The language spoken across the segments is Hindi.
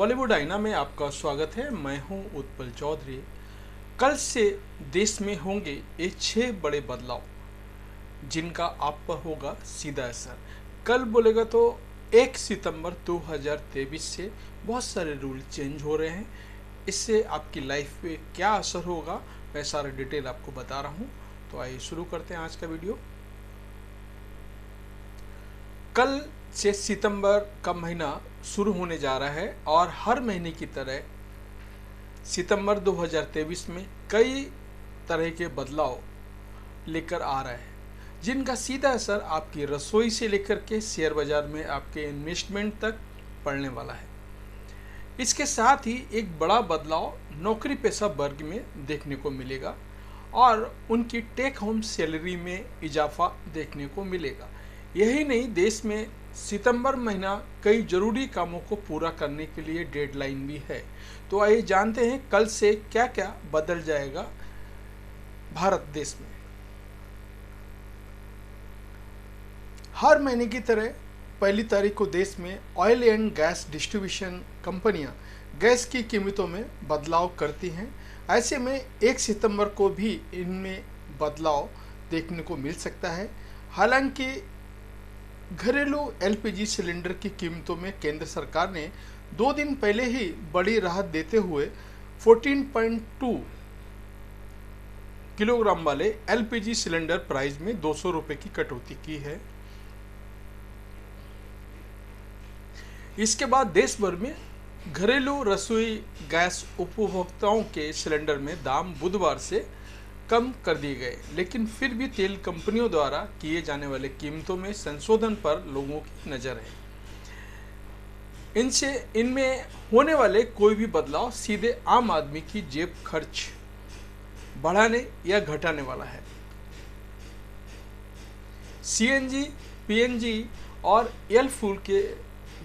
बॉलीवुड आईना में आपका स्वागत है। मैं हूं उत्पल चौधरी। कल से देश में होंगे ये 6 बड़े बदलाव जिनका आप पर होगा सीधा असर। कल बोलेगा तो 1 सितंबर 2023 से बहुत सारे रूल चेंज हो रहे हैं। इससे आपकी लाइफ पे क्या असर होगा मैं सारा डिटेल आपको बता रहा हूं। तो आइए शुरू करते हैं आज का वीडियो। कल से सितंबर का महीना शुरू होने जा रहा है और हर महीने की तरह सितंबर 2023 में कई तरह के बदलाव लेकर आ रहा है जिनका सीधा असर आपकी रसोई से लेकर के शेयर बाजार में आपके इन्वेस्टमेंट तक पड़ने वाला है। इसके साथ ही एक बड़ा बदलाव नौकरी पेशा वर्ग में देखने को मिलेगा और उनकी टेक होम सैलरी में इजाफा देखने को मिलेगा। यही नहीं, देश में सितंबर महीना कई जरूरी कामों को पूरा करने के लिए डेडलाइन भी है। तो आइए जानते हैं कल से क्या क्या बदल जाएगा भारत देश में। हर महीने की तरह पहली तारीख को देश में ऑयल एंड गैस डिस्ट्रीब्यूशन कंपनियां गैस की कीमतों में बदलाव करती हैं। ऐसे में 1 सितंबर को भी इनमें बदलाव देखने को मिल सकता है। हालांकि घरेलू एलपीजी सिलेंडर की कीमतों में केंद्र सरकार ने 2 दिन पहले ही बड़ी राहत देते हुए 14.2 किलोग्राम वाले एलपीजी सिलेंडर प्राइस में 200 रुपए की कटौती की है। इसके बाद देश भर में घरेलू रसोई गैस उपभोक्ताओं के सिलेंडर में दाम बुधवार से कम कर दिए गए, लेकिन फिर भी तेल कंपनियों द्वारा किए जाने वाले कीमतों में संशोधन पर लोगों की नज़र है। इनमें होने वाले कोई भी बदलाव सीधे आम आदमी की जेब खर्च बढ़ाने या घटाने वाला है। सीएनजी, पीएनजी और एल फ्यूल के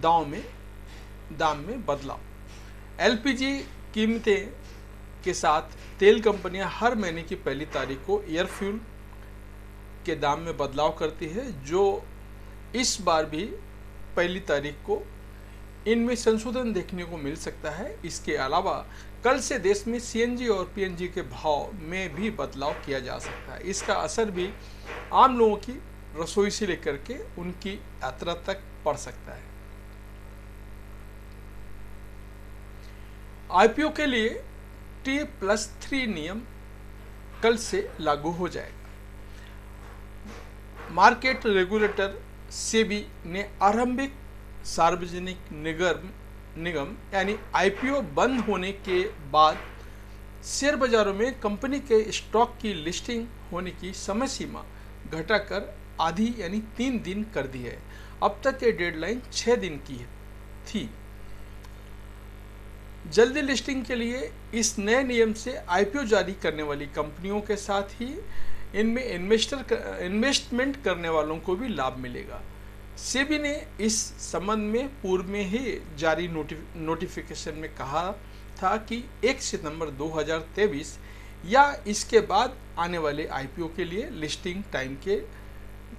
दाम में बदलाव। एलपीजी कीमतें के साथ तेल कंपनियां हर महीने की पहली तारीख को एयर फ्यूल के दाम में बदलाव करती है, जो इस बार भी पहली तारीख को इनमें संशोधन देखने को मिल सकता है। इसके अलावा कल से देश में सीएनजी और पीएनजी के भाव में भी बदलाव किया जा सकता है। इसका असर भी आम लोगों की रसोई से लेकर के उनकी यात्रा तक पड़ सकता है। आईपीओ के लिए T+3 नियम कल से लागू हो जाएगा। मार्केट रेगुलेटर सेबी ने आरंभिक सार्वजनिक निगम यानी आईपीओ बंद होने के बाद शेयर बाजारों में कंपनी के स्टॉक की लिस्टिंग होने की समय सीमा घटाकर आधी यानी 3 दिन कर दी है। अब तक ये डेडलाइन 6 दिन की थी। जल्दी लिस्टिंग के लिए इस नए नियम से आईपीओ जारी करने वाली कंपनियों के साथ ही इनमें इन्वेस्टमेंट करने वालों को भी लाभ मिलेगा। सेबी ने इस संबंध में पूर्व में ही जारी नोटिफिकेशन में कहा था कि 1 सितंबर 2023 या इसके बाद आने वाले आईपीओ के लिए लिस्टिंग टाइम के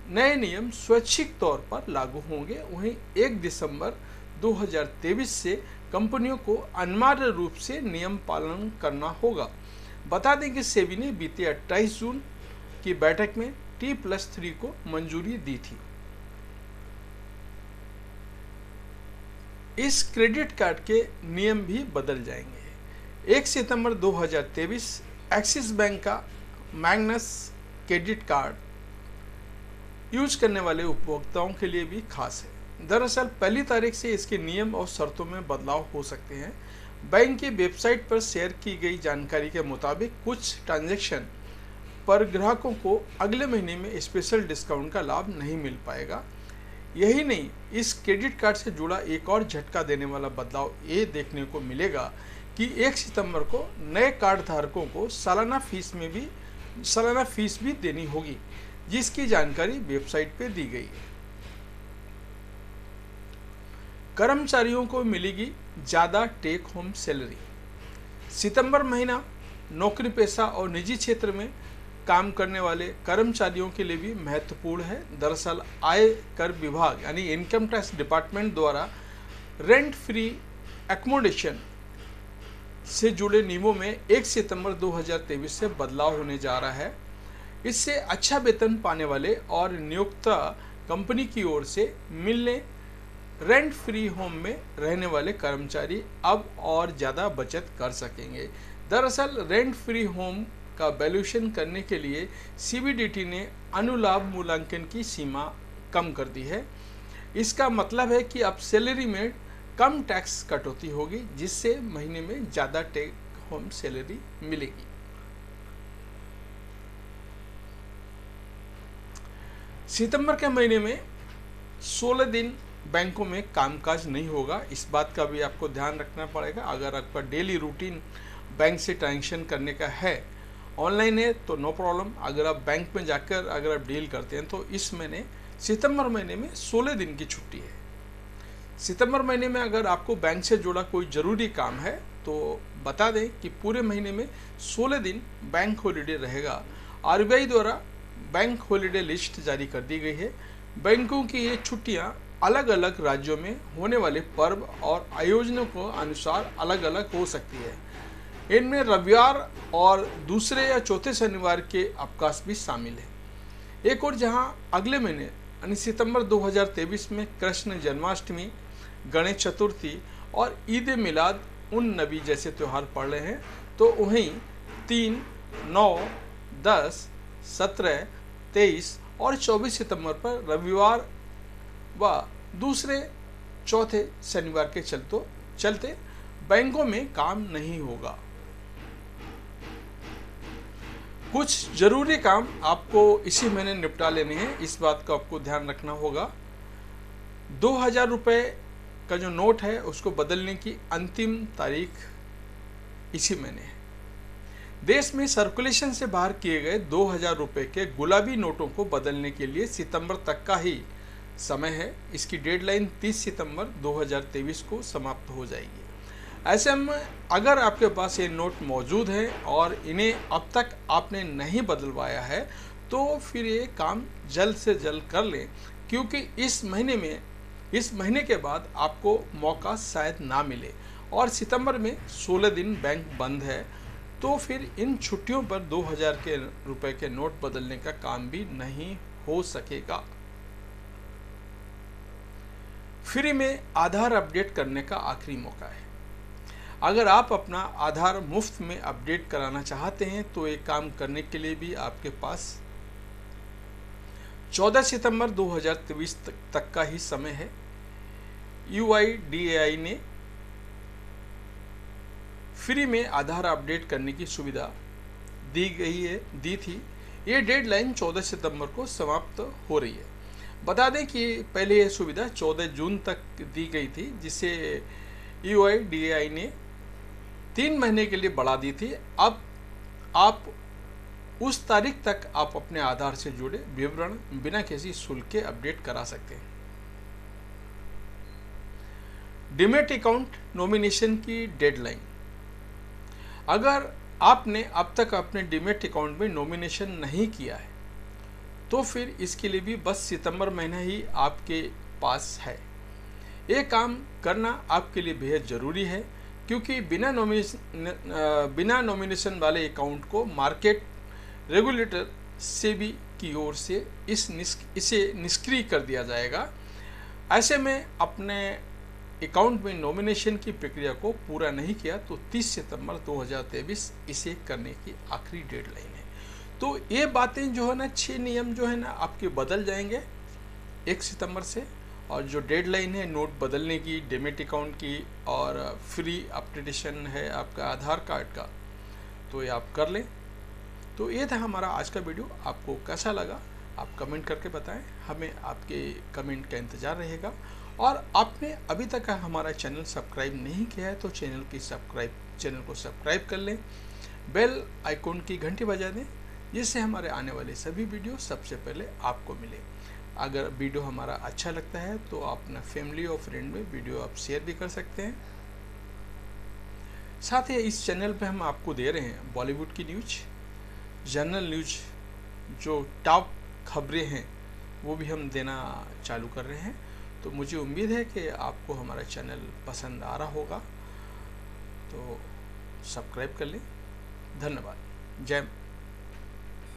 नए नियम स्वैच्छिक तौर पर लागू होंगे। वहीं 1 दिसंबर 2023 से कंपनियों को अनिवार्य रूप से नियम पालन करना होगा। बता दें कि सेबी ने बीते 28 जून की बैठक में T+3 को मंजूरी दी थी। इस क्रेडिट कार्ड के नियम भी बदल जाएंगे। 1 सितंबर 2023 एक्सिस बैंक का मैग्नस क्रेडिट कार्ड यूज करने वाले उपभोक्ताओं के लिए भी खास है। दरअसल पहली तारीख से इसके नियम और शर्तों में बदलाव हो सकते हैं। बैंक की वेबसाइट पर शेयर की गई जानकारी के मुताबिक कुछ ट्रांजैक्शन पर ग्राहकों को अगले महीने में स्पेशल डिस्काउंट का लाभ नहीं मिल पाएगा। यही नहीं, इस क्रेडिट कार्ड से जुड़ा एक और झटका देने वाला बदलाव ये देखने को मिलेगा कि 1 सितंबर को नए कार्ड धारकों को सालाना फीस भी देनी होगी, जिसकी जानकारी वेबसाइट पर दी गई है। कर्मचारियों को मिलेगी ज़्यादा टेक होम सैलरी। सितंबर महीना नौकरी पेशा और निजी क्षेत्र में काम करने वाले कर्मचारियों के लिए भी महत्वपूर्ण है। दरअसल आयकर विभाग यानी इनकम टैक्स डिपार्टमेंट द्वारा रेंट फ्री एकोमोडेशन से जुड़े नियमों में 1 सितंबर 2023 से बदलाव होने जा रहा है। इससे अच्छा वेतन पाने वाले और नियोक्ता कंपनी की ओर से मिलने रेंट फ्री होम में रहने वाले कर्मचारी अब और ज़्यादा बचत कर सकेंगे। दरअसल रेंट फ्री होम का वैल्यूएशन करने के लिए सीबीडीटी ने अनुलाभ मूल्यांकन की सीमा कम कर दी है। इसका मतलब है कि अब सैलरी में कम टैक्स कटौती होगी, जिससे महीने में ज़्यादा टेक होम सैलरी मिलेगी। सितंबर के महीने में 16 दिन बैंकों में कामकाज नहीं होगा। इस बात का भी आपको ध्यान रखना पड़ेगा। अगर आपका डेली रूटीन बैंक से ट्रांजेक्शन करने का है, ऑनलाइन है, तो नो प्रॉब्लम। अगर आप बैंक में जाकर अगर आप डील करते हैं तो इस महीने सितंबर महीने में 16 दिन की छुट्टी है। सितंबर महीने में अगर आपको बैंक से जुड़ा कोई ज़रूरी काम है तो बता दें कि पूरे महीने में 16 दिन बैंक हॉलीडे रहेगा। आरबीआई द्वारा बैंक हॉलीडे लिस्ट जारी कर दी गई है। बैंकों की ये छुट्टियां अलग अलग राज्यों में होने वाले पर्व और आयोजनों को अनुसार अलग अलग हो सकती है। इनमें रविवार और दूसरे या चौथे शनिवार के अवकाश भी शामिल है। एक और जहां अगले महीने यानी सितंबर 2023 में कृष्ण जन्माष्टमी, गणेश चतुर्थी और ईद मिलाद उन नबी जैसे त्यौहार पड़ रहे हैं, तो वहीं 3, 9, 10, 17, 23 और 24 सितंबर पर रविवार व दूसरे चौथे शनिवार के चलते बैंकों में काम नहीं होगा। कुछ जरूरी काम आपको इसी महीने निपटा लेने हैं, इस बात का आपको ध्यान रखना होगा। 2000 रुपये का जो नोट है उसको बदलने की अंतिम तारीख इसी महीने है। देश में सर्कुलेशन से बाहर किए गए 2000 रुपये के गुलाबी नोटों को बदलने के लिए सितंबर तक का ही समय है। इसकी डेडलाइन 30 सितंबर 2023 को समाप्त हो जाएगी। ऐसे में अगर आपके पास ये नोट मौजूद हैं और इन्हें अब तक आपने नहीं बदलवाया है तो फिर ये काम जल्द से जल्द कर लें, क्योंकि इस महीने के बाद आपको मौका शायद ना मिले और सितंबर में 16 दिन बैंक बंद है, तो फिर इन छुट्टियों पर 2000 के रुपए के नोट बदलने का काम भी नहीं हो सकेगा। फ्री में आधार अपडेट करने का आखिरी मौका है। अगर आप अपना आधार मुफ्त में अपडेट कराना चाहते हैं तो एक काम करने के लिए भी आपके पास 14 सितंबर 2023 तक का ही समय है। UIDAI ने फ्री में आधार अपडेट करने की सुविधा दी थी। ये डेडलाइन 14 सितंबर को समाप्त हो रही है। बता दें कि पहले यह सुविधा 14 जून तक दी गई थी, जिसे UIDAI ने 3 महीने के लिए बढ़ा दी थी। अब आप उस तारीख तक आप अपने आधार से जुड़े विवरण बिना किसी शुल्क के अपडेट करा सकते हैं। डीमैट अकाउंट नॉमिनेशन की डेडलाइन। अगर आपने अब तक अपने डीमैट अकाउंट में नॉमिनेशन नहीं किया है तो फिर इसके लिए भी बस सितंबर महीना ही आपके पास है। ये काम करना आपके लिए बेहद ज़रूरी है, क्योंकि बिना नॉमिनेशन वाले अकाउंट को मार्केट रेगुलेटर सेबी की ओर से इसे निष्क्रिय कर दिया जाएगा। ऐसे में अपने अकाउंट में नॉमिनेशन की प्रक्रिया को पूरा नहीं किया तो 30 सितंबर 2023 इसे करने की आखिरी डेडलाइन है। तो ये बातें जो है ना, 6 नियम जो है ना आपके बदल जाएंगे 1 सितंबर से, और जो डेडलाइन है नोट बदलने की, डीमैट अकाउंट की और फ्री अपडेटेशन है आपका आधार कार्ड का, तो ये आप कर लें। तो ये था हमारा आज का वीडियो। आपको कैसा लगा आप कमेंट करके बताएं, हमें आपके कमेंट का इंतज़ार रहेगा। और आपने अभी तक हमारा चैनल सब्सक्राइब नहीं किया है तो चैनल को सब्सक्राइब कर लें, बेल आइकॉन की घंटी बजा दें, जिससे हमारे आने वाले सभी वीडियो सबसे पहले आपको मिले। अगर वीडियो हमारा अच्छा लगता है तो आप अपना फैमिली और फ्रेंड में वीडियो आप शेयर भी कर सकते हैं। साथ ही इस चैनल पे हम आपको दे रहे हैं बॉलीवुड की न्यूज, जनरल न्यूज, जो टॉप खबरें हैं वो भी हम देना चालू कर रहे हैं। तो मुझे उम्मीद है कि आपको हमारा चैनल पसंद आ रहा होगा, तो सब्सक्राइब कर लें। धन्यवाद। जय